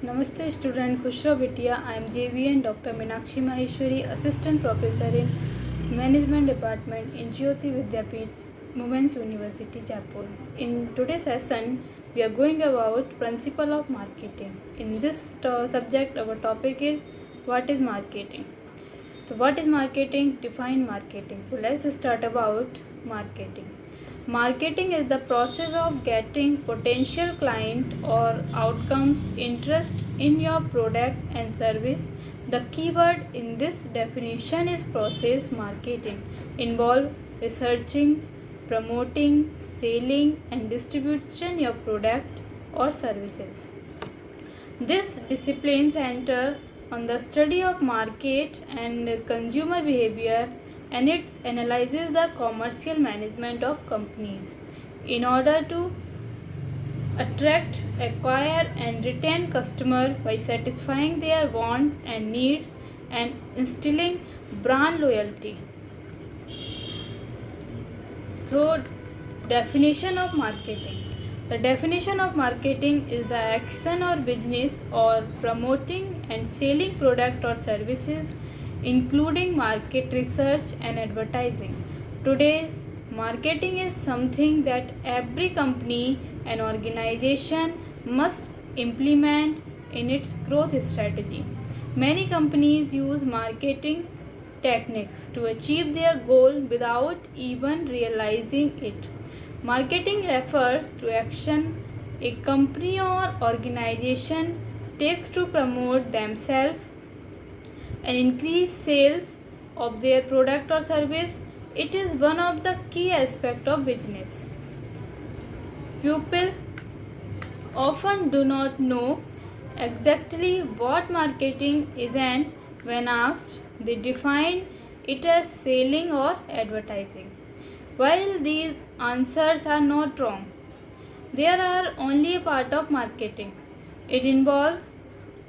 Namaste student, Khushro Bitiya. I am JVN Dr. Meenakshi Maheshwari, Assistant Professor in Management Department in Jyoti Vidyapeeth, Women's University, Jaipur. In today's session, we are going about principle of marketing. In this subject, our topic is what is marketing. So what is marketing? Define marketing. So let's start about marketing. Marketing is the process of getting potential client or outcomes interest in your product and service. The keyword in this definition is process marketing. Involve researching, promoting, selling and distribution your product or services. This discipline center on the study of market and consumer behavior, and it analyzes the commercial management of companies in order to attract, acquire and retain customers by satisfying their wants and needs and instilling brand loyalty. So, definition of marketing. The definition of marketing is the action or business or promoting and selling product or services, including market research and advertising. Today's marketing is something that every company and organization must implement in its growth strategy. Many companies use marketing techniques to achieve their goal without even realizing it. Marketing refers to action a company or organization takes to promote themselves and increase sales of their product or service. It is one of the key aspects of business. People often do not know exactly what marketing is, and when asked, they define it as selling or advertising. While these answers are not wrong, they are only a part of marketing. It involves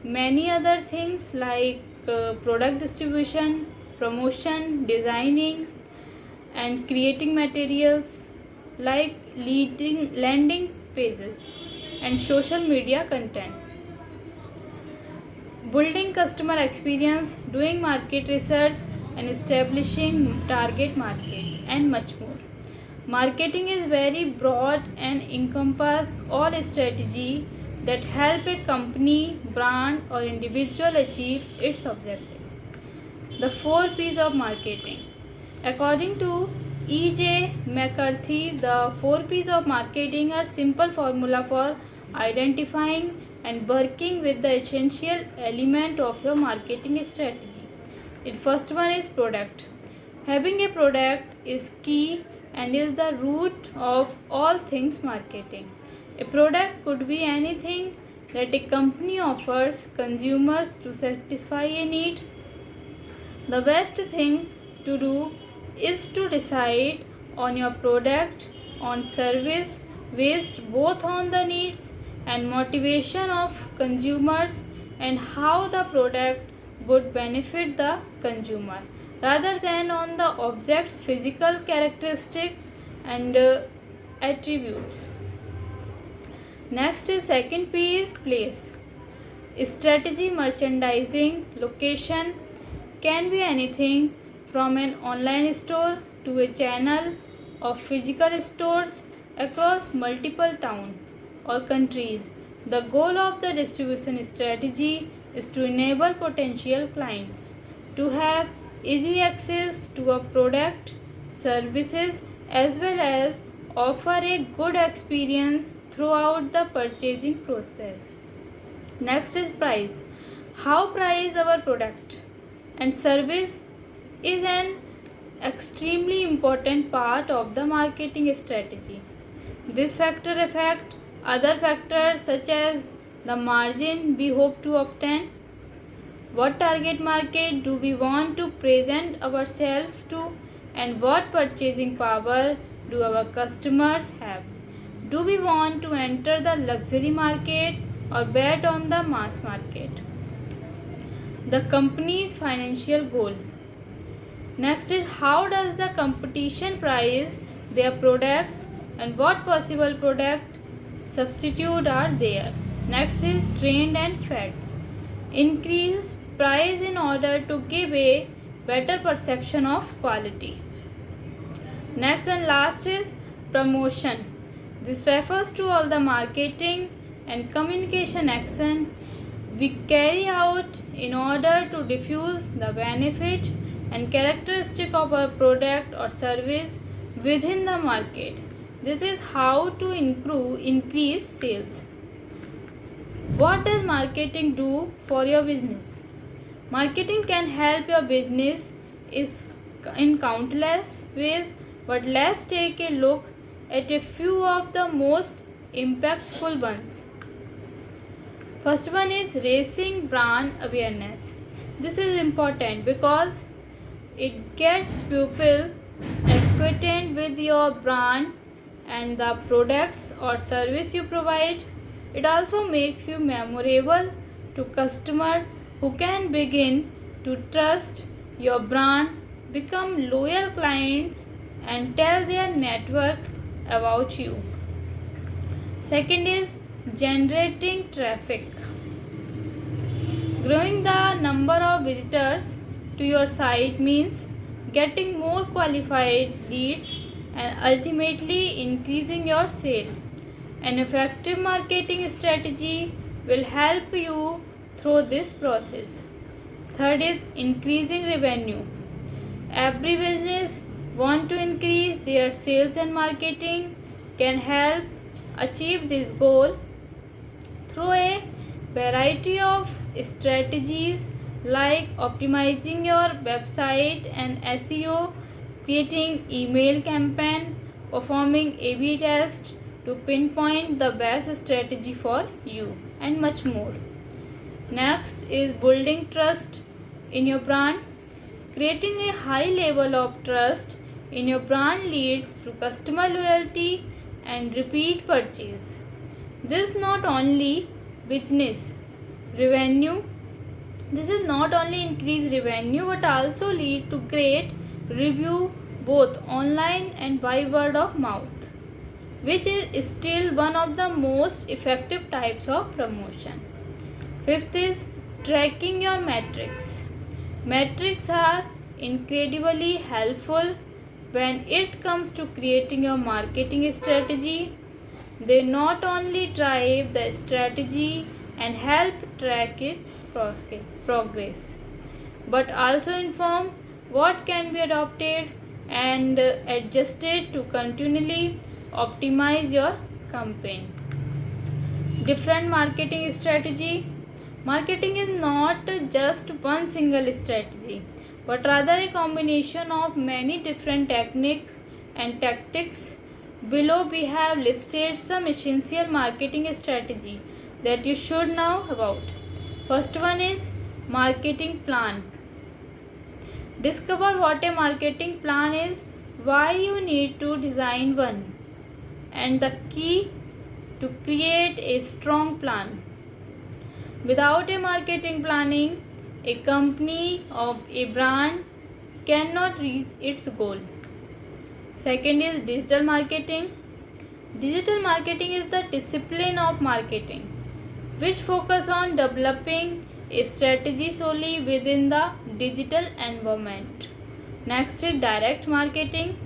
many other things like product distribution, promotion, designing, and creating materials like landing pages and social media content, building customer experience, doing market research and establishing target market, and much more. Marketing is very broad and encompass all strategy that help a company, brand or individual achieve its objective. The 4 P's of marketing. According to E.J. McCarthy, the 4 P's of marketing are simple formula for identifying and working with the essential element of your marketing strategy. The first one is product. Having a product is key and is the root of all things marketing. A product could be anything that a company offers consumers to satisfy a need. The best thing to do is to decide on your product, on service based both on the needs and motivation of consumers and how the product would benefit the consumer rather than on the object's physical characteristics and attributes. Next is second P is place. Strategy, merchandising, location can be anything from an online store to a channel of physical stores across multiple towns or countries. The goal of the distribution strategy is to enable potential clients to have easy access to a product, services as well as offer a good experience throughout the purchasing process. Next is price. How price our product and service is an extremely important part of the marketing strategy. This factor affects other factors such as the margin we hope to obtain, what target market do we want to present ourselves to, and what purchasing power do our customers have. Do we want to enter the luxury market or bet on the mass market? The company's financial goal. Next is how does the competition price their products and what possible product substitute are there. Next is trend and fads. Increase price in order to give a better perception of quality. Next and last is promotion. This refers to all the marketing and communication action we carry out in order to diffuse the benefit and characteristic of our product or service within the market. This is how to increase sales. What does marketing do for your business? Marketing can help your business is in countless ways, but let's take a look at a few of the most impactful ones. First one is raising brand awareness. This is important because it gets people acquainted with your brand and the products or service you provide. It also makes you memorable to customers who can begin to trust your brand, become loyal clients, and tell their network about you. Second is generating traffic. Growing the number of visitors to your site means getting more qualified leads and ultimately increasing your sales. An effective marketing strategy will help you through this process. Third is increasing revenue. Every business want to increase their sales, and marketing can help achieve this goal through a variety of strategies like optimizing your website and SEO, creating email campaign, performing A/B test to pinpoint the best strategy for you, and much more. Next is building trust in your brand. Creating a high level of trust in your brand leads to customer loyalty and repeat purchase. This not only business revenue, this is not only increase revenue but also lead to great review both online and by word of mouth, which is still one of the most effective types of promotion. Fifth is tracking your metrics. Metrics are incredibly helpful when it comes to creating your marketing strategy. They not only drive the strategy and help track its progress, but also inform what can be adopted and adjusted to continually optimize your campaign. Different marketing strategy. Marketing is not just one single strategy, but rather a combination of many different techniques and tactics. Below we have listed some essential marketing strategy that you should know about. First one is marketing plan. Discover what a marketing plan is, why you need to design one, and the key to create a strong plan. Without a marketing planning, a company or a brand cannot reach its goal. Second is digital marketing. Digital marketing is the discipline of marketing which focus on developing a strategy solely within the digital environment. Next is direct marketing.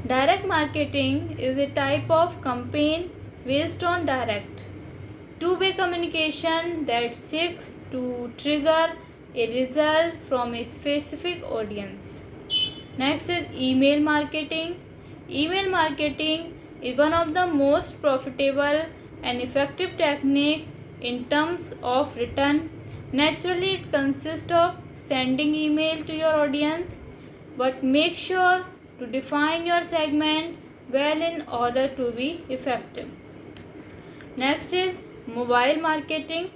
Direct marketing is a type of campaign based on direct two-way communication that seeks to trigger a result from a specific audience. Next is email marketing. Email marketing is one of the most profitable and effective technique in terms of return. Naturally, it consists of sending email to your audience, but make sure to define your segment well in order to be effective. Next is mobile marketing.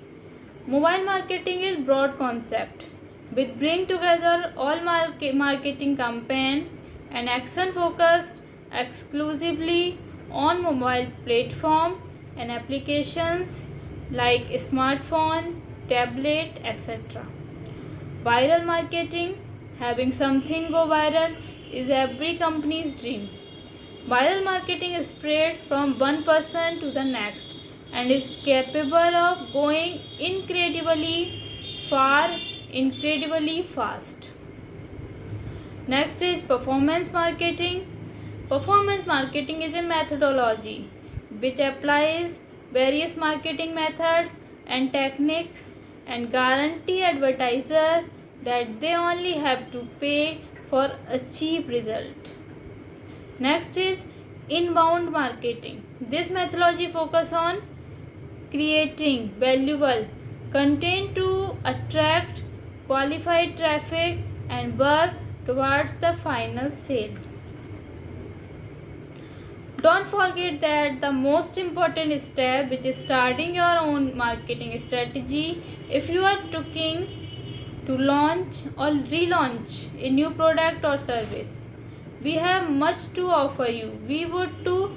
Mobile marketing is broad concept which bring together all marketing campaign and action focused exclusively on mobile platform and applications like smartphone, tablet, etc. Viral marketing. Having something go viral is every company's dream. Viral marketing is spread from one person to the next and is capable of going incredibly far, incredibly fast. Next is performance marketing. Performance marketing is a methodology which applies various marketing methods and techniques and guarantee advertiser that they only have to pay for a cheap result. Next is inbound marketing. This methodology focuses on creating valuable content to attract qualified traffic and work towards the final sale. Don't forget that the most important step, which is starting your own marketing strategy. If you are looking to launch or relaunch a new product or service, we have much to offer you. We would to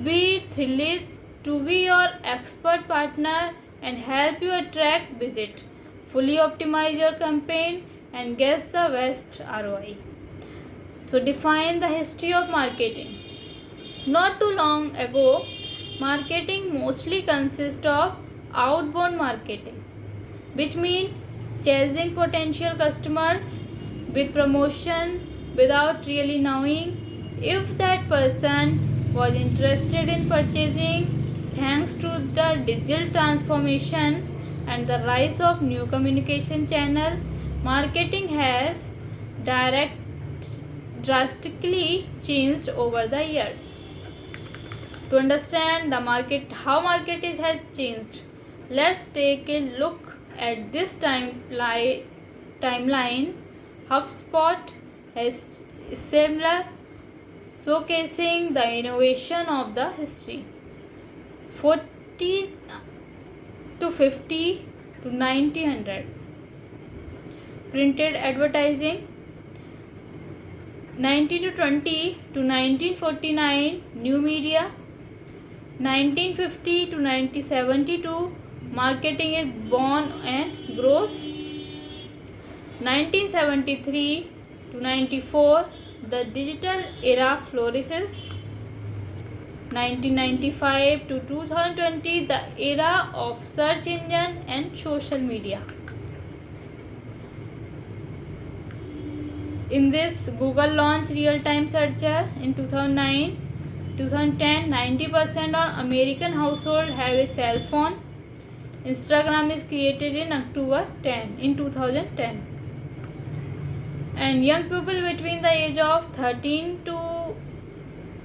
be thrilled to be your expert partner and help you attract visit, fully optimize your campaign and get the best ROI. So define the history of marketing. Not too long ago, marketing mostly consists of outbound marketing, which means chasing potential customers with promotion without really knowing if that person was interested in purchasing. Thanks to the digital transformation and the rise of new communication channel, marketing has drastically changed over the years. To understand the market, how market has changed, let's take a look at this timeline. HubSpot has similar, showcasing the innovation of the history. 40 to 50 to 1900. Printed advertising. 90 to 20 to 1949. New media. 1950 to 1972, marketing is born and grows. 1973 to 94, the digital era flourishes. 1995 to 2020, the era of search engine and social media. In this, Google launched real-time searcher in 2009. 2010, 90% of American households have a cell phone. Instagram is created in October 2010. And young people between the age of 13 to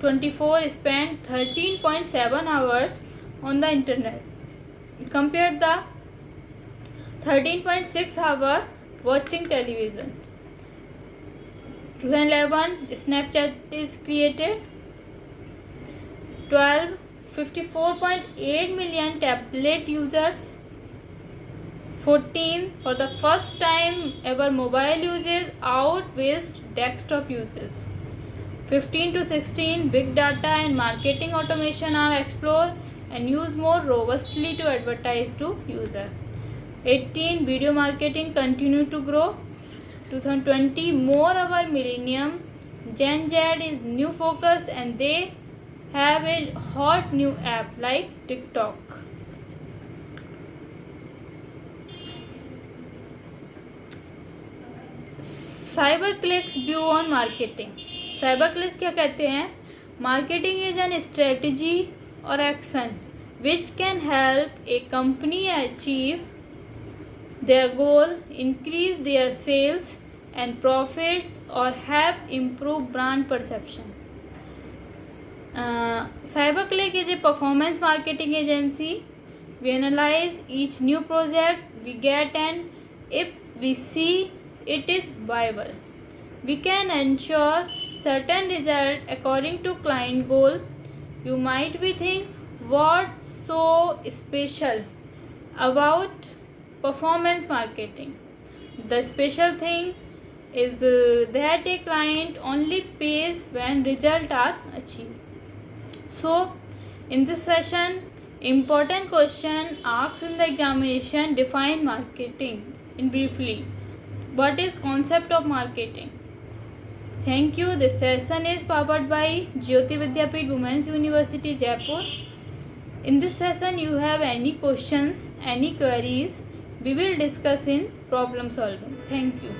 24 spend 13.7 hours on the internet. Compare the 13.6 hours watching television. 2011, Snapchat is created. 54.8 million tablet users. 14, for the first time ever, mobile usage outpaced desktop usage. 15 to 16, big data and marketing automation are explored and used more robustly to advertise to users. 18, video marketing continue to grow. 2020, more our millennium Gen Z is new focus and they have a hot new app like TikTok. CyberClick's view on marketing. CyberClicks क्या कहते हैं? Marketing is an strategy or action which can help a company achieve their goal, increase their sales and profits, or have improved brand perception. CyberClick is a performance marketing agency. We analyze each new project we get, and if we see it is viable, we can ensure certain result according to client goal. You might be thinking, what's so special about performance marketing? The special thing is that a client only pays when results are achieved. So, in this session, important question asked in the examination: define marketing in briefly. What is concept of marketing? Thank you. This session is powered by Jyoti Vidyapeeth Women's University, Jaipur. In this session, you have any questions, any queries, we will discuss in problem solving. Thank you.